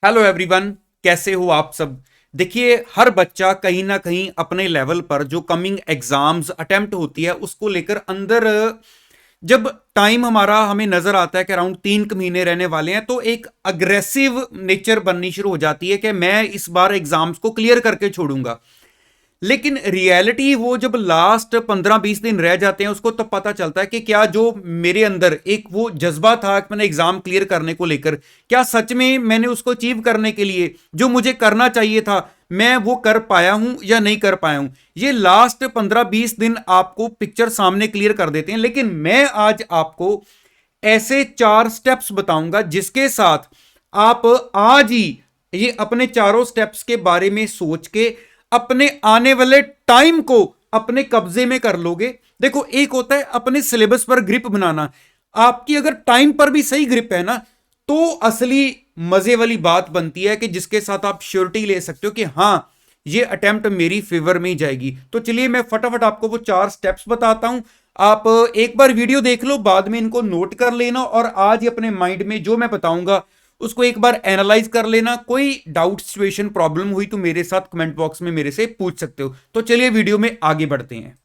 Hello everyone, कैसे हो आप सब। देखिए, हर बच्चा कहीं ना कहीं अपने लेवल पर जो कमिंग एग्जाम्स अटेम्प्ट होती है उसको लेकर अंदर जब टाइम हमारा हमें नजर आता है कि अराउंड 3 महीने रहने वाले हैं तो एक अग्रेसिव नेचर बननी शुरू हो जाती है कि मैं इस बार एग्जाम्स को क्लियर करके छोड़ूंगा। लेकिन रियलिटी वो जब लास्ट 15-20 दिन रह जाते हैं उसको तब पता चलता है कि क्या जो मेरे अंदर एक वो जज्बा था कि मैंने एग्जाम क्लियर करने को लेकर, क्या सच में मैंने उसको अचीव करने के लिए जो मुझे करना चाहिए था मैं वो कर पाया हूं या नहीं कर पाया हूं। ये लास्ट 15-20 दिन आपको पिक्चर सामने क्लियर कर देते हैं। लेकिन मैं आज आपको ऐसे 4 स्टेप्स बताऊंगा जिसके साथ आप आज ही ये अपने चारों स्टेप्स के बारे में सोच के अपने आने वाले टाइम को अपने कब्जे में कर लोगे। देखो, एक होता है अपने सिलेबस पर ग्रिप बनाना। आपकी अगर टाइम पर भी सही ग्रिप है ना तो असली मजे वाली बात बनती है कि जिसके साथ आप श्योरिटी ले सकते हो कि हाँ, ये अटेम्प्ट मेरी फेवर में ही जाएगी। तो चलिए मैं फटाफट आपको वो 4 स्टेप्स बताता हूं। आप एक बार वीडियो देख लो, बाद में इनको नोट कर लेना और आज ही अपने माइंड में जो मैं बताऊंगा उसको एक बार एनालाइज कर लेना। कोई डाउट, सिचुएशन, प्रॉब्लम हुई तो मेरे साथ कमेंट बॉक्स में मेरे से पूछ सकते हो। तो चलिए वीडियो में आगे बढ़ते हैं।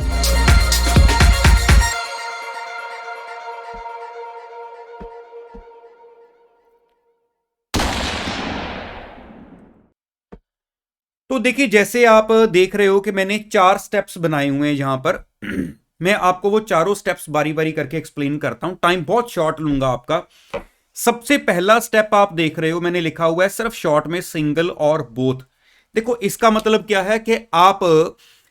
तो देखिए, जैसे आप देख रहे हो कि मैंने 4 स्टेप्स बनाए हुए हैं यहां पर। मैं आपको वो चारों स्टेप्स बारी बारी करके एक्सप्लेन करता हूं, टाइम बहुत शॉर्ट लूंगा आपका। सबसे पहला स्टेप आप देख रहे हो, मैंने लिखा हुआ है सिर्फ शॉर्ट में सिंगल और बोथ। देखो, इसका मतलब क्या है कि आप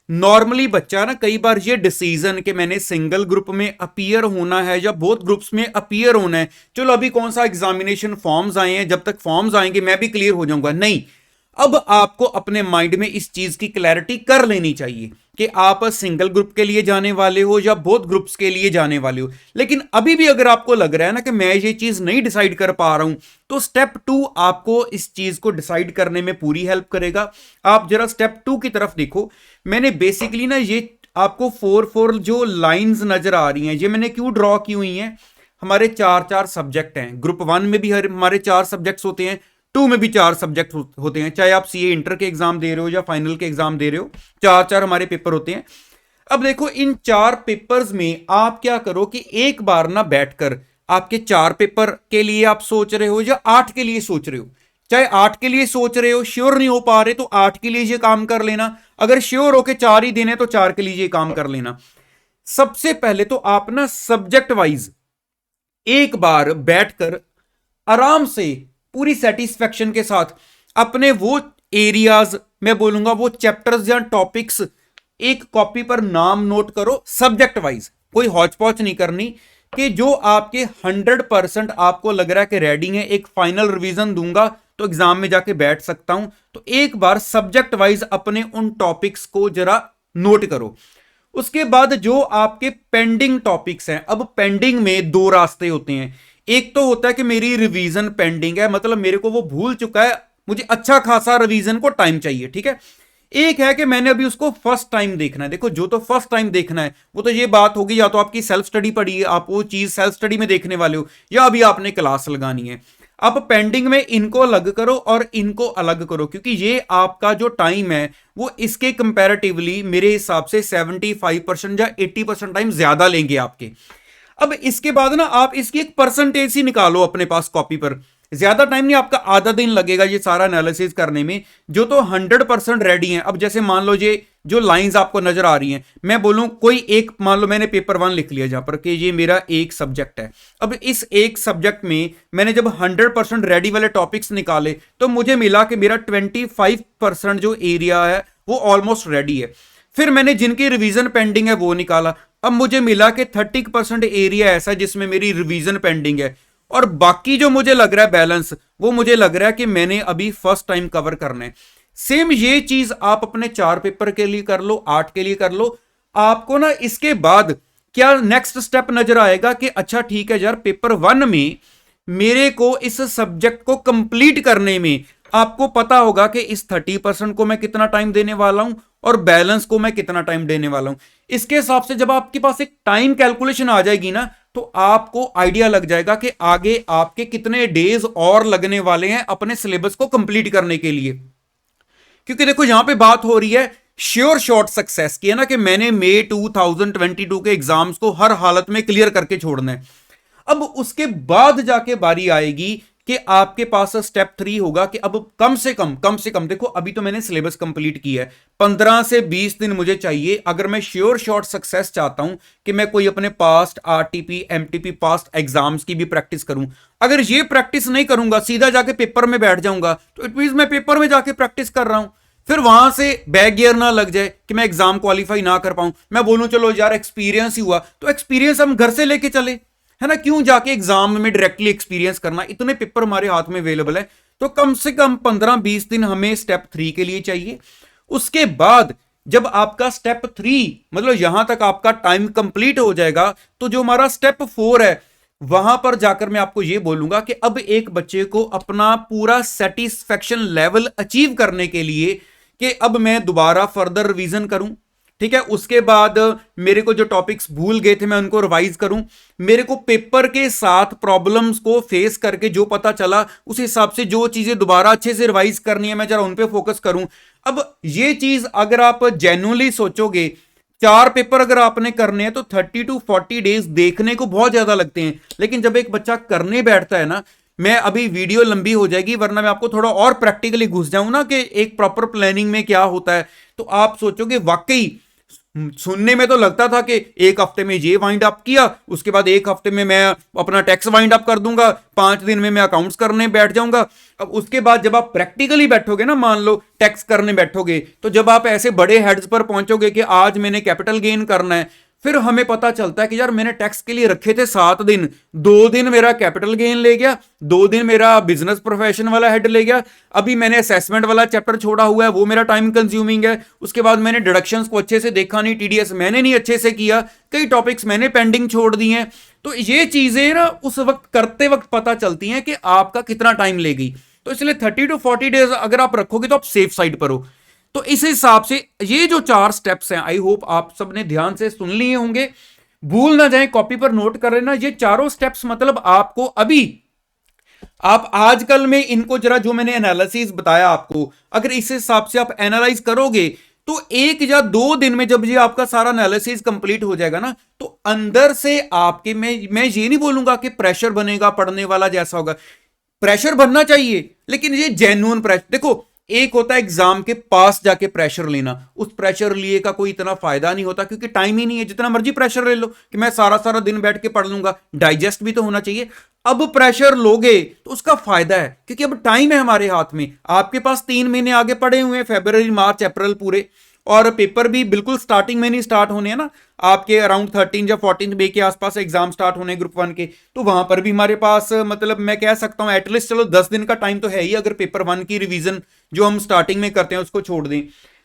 नॉर्मली बच्चा ना कई बार ये डिसीजन कि मैंने सिंगल ग्रुप में अपीयर होना है या बोथ ग्रुप्स में अपीयर होना है, चलो अभी कौन सा एग्जामिनेशन फॉर्म्स आए हैं, जब तक फॉर्म्स आएंगे मैं भी क्लियर हो जाऊंगा, नहीं। अब आपको अपने माइंड में इस चीज की क्लैरिटी कर लेनी चाहिए कि आप सिंगल ग्रुप के लिए जाने वाले हो या बोथ ग्रुप्स के लिए जाने वाले हो। लेकिन अभी भी अगर आपको लग रहा है ना कि मैं ये चीज नहीं डिसाइड कर पा रहा हूं तो स्टेप 2 आपको इस चीज को डिसाइड करने में पूरी हेल्प करेगा। आप जरा स्टेप 2 की तरफ देखो। मैंने बेसिकली ना ये आपको 4 जो लाइंस नजर आ रही हैं ये मैंने क्यों ड्रॉ की हुई हैं। हमारे 4 सब्जेक्ट हैं। ग्रुप 1 में भी हमारे 4 सब्जेक्ट्स होते हैं, 2 में भी 4 सब्जेक्ट होते हैं। चाहे आप सीए इंटर के एग्जाम दे रहे हो या फाइनल के एग्जाम दे रहे हो, 4 हमारे पेपर होते हैं। अब देखो, इन 4 पेपर्स में आप क्या करो कि एक बार ना बैठकर आपके 4 पेपर के लिए आप सोच रहे हो या 8 के लिए सोच रहे हो। चाहे 8 के लिए सोच रहे हो, श्योर नहीं हो पा रहे तो 8 के लिए ये काम कर लेना। अगर श्योर हो के 4 ही देने तो 4 के लिए ये काम कर लेना। सबसे पहले तो आप ना सब्जेक्ट वाइज एक बार बैठकर आराम से पूरी सेटिस्फेक्शन के साथ अपने वो एरियाज, मैं बोलूंगा वो चैप्टर्स या टॉपिक्स, एक कॉपी पर नाम नोट करो सब्जेक्ट वाइज। कोई हौच पौच नहीं करनी कि जो आपके 100% आपको लग रहा है कि रेडी है, एक फाइनल रिवीजन दूंगा तो एग्जाम में जाके बैठ सकता हूं। तो एक बार सब्जेक्ट वाइज अपने उन टॉपिक्स को जरा नोट करो। उसके बाद जो आपके पेंडिंग टॉपिक्स हैं, अब पेंडिंग में 2 रास्ते होते हैं। एक तो होता है कि मेरी रिवीजन पेंडिंग है, मतलब मेरे को वो भूल चुका है, मुझे अच्छा खासा रिवीजन को टाइम चाहिए, ठीक है। एक है कि मैंने अभी उसको फर्स्ट टाइम देखना है। देखो, जो तो फर्स्ट टाइम देखना है वो तो ये बात होगी, या तो आपकी सेल्फ स्टडी पड़ी है, आप वो चीज सेल्फ स्टडी में देखने वाले हो, या अभी आपने क्लास लगानी है। अब पेंडिंग में इनको अलग करो और इनको अलग करो, क्योंकि ये आपका जो टाइम है वो इसके कंपैरेटिवली मेरे हिसाब से 75% या 80% टाइम ज्यादा लेंगे आपके। अब इसके बाद ना आप इसकी एक परसेंटेज ही निकालो अपने पास कॉपी पर। ज्यादा टाइम नहीं, आपका आधा दिन लगेगा ये सारा एनालिसिस करने में। जो तो 100% रेडी है। अब जैसे मान लो ये जो लाइंस आपको नजर आ रही हैं, मैं बोलूं कोई एक, मान लो मैंने पेपर 1 लिख लिया जहां पर कि ये मेरा एक सब्जेक्ट है। अब इस एक सब्जेक्ट में मैंने जब 100% रेडी वाले टॉपिक्स निकाले तो मुझे मिला कि मेरा 25% जो एरिया है वो ऑलमोस्ट रेडी है। फिर मैंने जिनकी रिवीजन पेंडिंग है वो निकाला। अब मुझे मिला कि 30% एरिया ऐसा है जिसमें मेरी रिवीजन पेंडिंग है, और बाकी जो मुझे लग रहा है बैलेंस, वो मुझे लग रहा है कि मैंने अभी फर्स्ट टाइम कवर करना है। सेम ये चीज आप अपने 4 पेपर के लिए कर लो, 8 के लिए कर लो। आपको ना इसके बाद क्या नेक्स्ट स्टेप नजर आएगा कि अच्छा ठीक है यार, पेपर 1 में मेरे को इस सब्जेक्ट को कंप्लीट करने में आपको पता होगा कि इस 30% को मैं कितना टाइम देने वाला हूं और बैलेंस को मैं कितना टाइम देने वाला हूं। इसके हिसाब से जब आपके पास एक टाइम कैलकुलेशन आ जाएगी ना तो आपको आइडिया लग जाएगा कि आगे आपके कितने डेज और लगने वाले हैं अपने सिलेबस को कंप्लीट करने के लिए। क्योंकि देखो यहां पे बात हो रही है श्योर शॉर्ट सक्सेस की, है ना, कि मैंने मई 2022 के एग्जाम्स को हर हालत में क्लियर करके छोड़ना है। अब उसके बाद जाके बारी आएगी कि आपके पास स्टेप 3 होगा कि अब कम से कम देखो, अभी तो मैंने सिलेबस कंप्लीट किया है, 15 से 20 दिन मुझे चाहिए अगर मैं श्योर शॉर्ट सक्सेस चाहता हूं कि मैं कोई अपने past RTP MTP past exams की भी प्रैक्टिस करूं। अगर ये प्रैक्टिस नहीं करूंगा, सीधा जाके पेपर में बैठ जाऊंगा, तो इट मींस मैं पेपर में जाके प्रैक्टिस कर रहा हूं, फिर वहां से बैक गियर ना लग जाए कि मैं एग्जाम क्वालिफाई ना कर पाऊं, मैं बोलूं चलो यार एक्सपीरियंस ही हुआ, तो एक्सपीरियंस हम घर से लेके चले, है ना, क्यों जाके एग्जाम में डायरेक्टली एक्सपीरियंस करना। इतने पेपर हमारे हाथ में अवेलेबल है, तो कम से कम 15-20 दिन हमें स्टेप 3 के लिए चाहिए। उसके बाद जब आपका स्टेप 3 मतलब यहां तक आपका टाइम कंप्लीट हो जाएगा, तो जो हमारा स्टेप 4 है वहां पर जाकर मैं आपको यह बोलूंगा कि अब एक बच्चे को अपना पूरा सेटिस्फेक्शन लेवल अचीव करने के लिए कि अब मैं दोबारा फर्दर रिवीजन करूं, ठीक है, उसके बाद मेरे को जो टॉपिक्स भूल गए थे मैं उनको रिवाइज करूं, मेरे को पेपर के साथ प्रॉब्लम्स को फेस करके जो पता चला उस हिसाब से जो चीजें दोबारा अच्छे से रिवाइज करनी है मैं जरा उन पे फोकस करूं। अब ये चीज अगर आप जेन्युइनली सोचोगे, 4 पेपर अगर आपने करने हैं तो 30 to 40 डेज देखने को बहुत ज्यादा लगते हैं, लेकिन जब एक बच्चा करने बैठता है ना, मैं अभी वीडियो लंबी हो जाएगी वरना मैं आपको थोड़ा और प्रैक्टिकली घुस जाऊं ना कि एक प्रॉपर प्लानिंग में क्या होता है, तो आप सोचोगे वाकई सुनने में तो लगता था कि एक हफ्ते में ये वाइंड अप किया, उसके बाद एक हफ्ते में मैं अपना टैक्स वाइंड अप कर दूंगा, 5 दिन में मैं अकाउंट्स करने बैठ जाऊंगा। अब उसके बाद जब आप प्रैक्टिकली बैठोगे ना, मान लो टैक्स करने बैठोगे, तो जब आप ऐसे बड़े हेड्स पर पहुंचोगे कि आज मैंने कैपिटल गेन करना है, फिर हमें पता चलता है कि यार मैंने टैक्स के लिए रखे थे 7 दिन, 2 दिन मेरा कैपिटल गेन ले गया, 2 दिन मेरा बिजनेस प्रोफेशन वाला हेड ले गया, अभी मैंने असेसमेंट वाला चैप्टर छोड़ा हुआ है वो मेरा टाइम कंज्यूमिंग है, उसके बाद मैंने डिडक्शंस को अच्छे से देखा नहीं, टीडीएस मैंने नहीं अच्छे से किया, कई टॉपिक्स मैंने पेंडिंग छोड़ दिए हैं। तो ये चीजें ना उस वक्त करते वक्त पता चलती हैं कि आपका कितना टाइम ले गई। तो इसलिए 30 to 40 डेज अगर आप रखोगे तो आप सेफ साइड पर हो। तो इस हिसाब से ये जो 4 स्टेप्स हैं, आई होप आप सबने ध्यान से सुन लिए होंगे, भूल ना जाए, कॉपी पर नोट कर लेना। ये चारों स्टेप्स मतलब आपको अभी आप आजकल में इनको जरा जो मैंने एनालिसिस बताया आपको, अगर इस हिसाब से आप एनालाइज करोगे तो 1 या 2 दिन में जब ये आपका सारा एनालिसिस कंप्लीट हो जाएगा ना, तो अंदर से आपके मैं ये नहीं बोलूंगा कि प्रेशर बनेगा पढ़ने वाला जैसा होगा, प्रेशर बनना चाहिए लेकिन ये जेन्युइन प्रेशर। देखो एक होता है एग्जाम के पास जाके प्रेशर लेना, उस प्रेशर लिए का कोई इतना फायदा नहीं होता क्योंकि टाइम ही नहीं है। जितना मर्जी प्रेशर ले लो कि मैं सारा सारा दिन बैठ के पढ़ लूंगा, डाइजेस्ट भी तो होना चाहिए। अब प्रेशर लोगे तो उसका फायदा है क्योंकि अब टाइम है हमारे हाथ में, आपके पास 3 महीने आगे पड़े हुए हैं, फरवरी मार्च अप्रैल पूरे, और पेपर भी बिल्कुल स्टार्टिंग में नहीं स्टार्ट होने हैं ना, आपके अराउंड 13 या 14 मई के आसपास एग्जाम स्टार्ट होने ग्रुप 1 के, तो वहां पर भी हमारे पास मतलब मैं कह सकता हूं एटलीस्ट चलो 10 दिन का टाइम तो है ही, अगर पेपर 1 की रिवीजन जो हम स्टार्टिंग में करते हैं उसको छोड़ दें।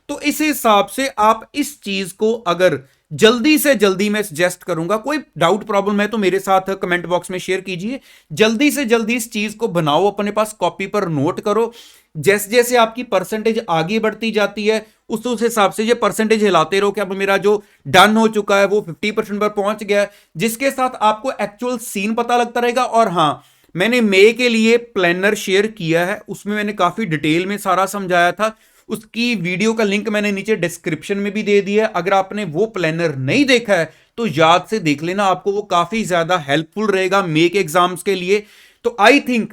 तो इस हिसाब से आप इस चीज को अगर जल्दी से जल्दी, मैं सजेस्ट करूंगा, कोई डाउट प्रॉब्लम है तो मेरे साथ कमेंट बॉक्स में शेयर कीजिए, जल्दी से जल्दी इस चीज को बनाओ, अपने पास कॉपी पर नोट करो, जैसे जैसे आपकी परसेंटेज आगे बढ़ती जाती है उस हिसाब से ये परसेंटेज हिलाते रहो कि अब मेरा जो डन हो चुका है वो 50% पर पहुंच गया है, जिसके साथ आपको एक्चुअल सीन पता लगता रहेगा। और हां, मैंने मई के लिए प्लानर शेयर किया है, उसमें मैंने काफी डिटेल में सारा समझाया था, उसकी वीडियो का लिंक मैंने नीचे डिस्क्रिप्शन में भी दे दिया है। अगर आपने वो प्लानर नहीं देखा है तो याद से देख लेना, आपको वो काफी ज्यादा हेल्पफुल रहेगा मई के एग्जाम्स के लिए। तो आई थिंक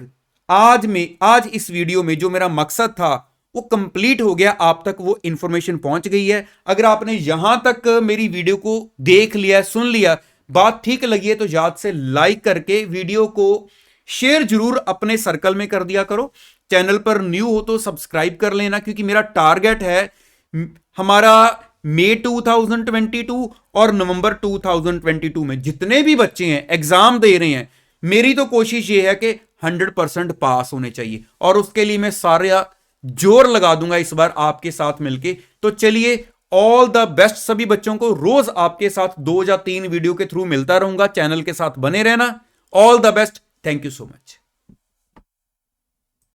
आज इस वीडियो में जो मेरा मकसद था वो कंप्लीट हो गया, आप तक वो इंफॉर्मेशन पहुंच गई है। अगर आपने यहां तक मेरी वीडियो को देख लिया, सुन लिया, बात ठीक लगी है तो याद से लाइक करके वीडियो को शेयर जरूर अपने सर्कल में कर दिया करो। चैनल पर न्यू हो तो सब्सक्राइब कर लेना, क्योंकि मेरा टारगेट है हमारा मई 2022 और नवंबर 2022 में जितने भी बच्चे हैं एग्जाम दे रहे हैं, मेरी तो कोशिश ये है कि 100% पास होने चाहिए, और उसके लिए मैं सारा जोर लगा दूंगा इस बार आपके साथ मिलके। तो चलिए, ऑल द बेस्ट सभी बच्चों को। रोज आपके साथ 2 या 3 वीडियो के थ्रू मिलता रहूंगा, चैनल के साथ बने रहना। All the best, thank you so much.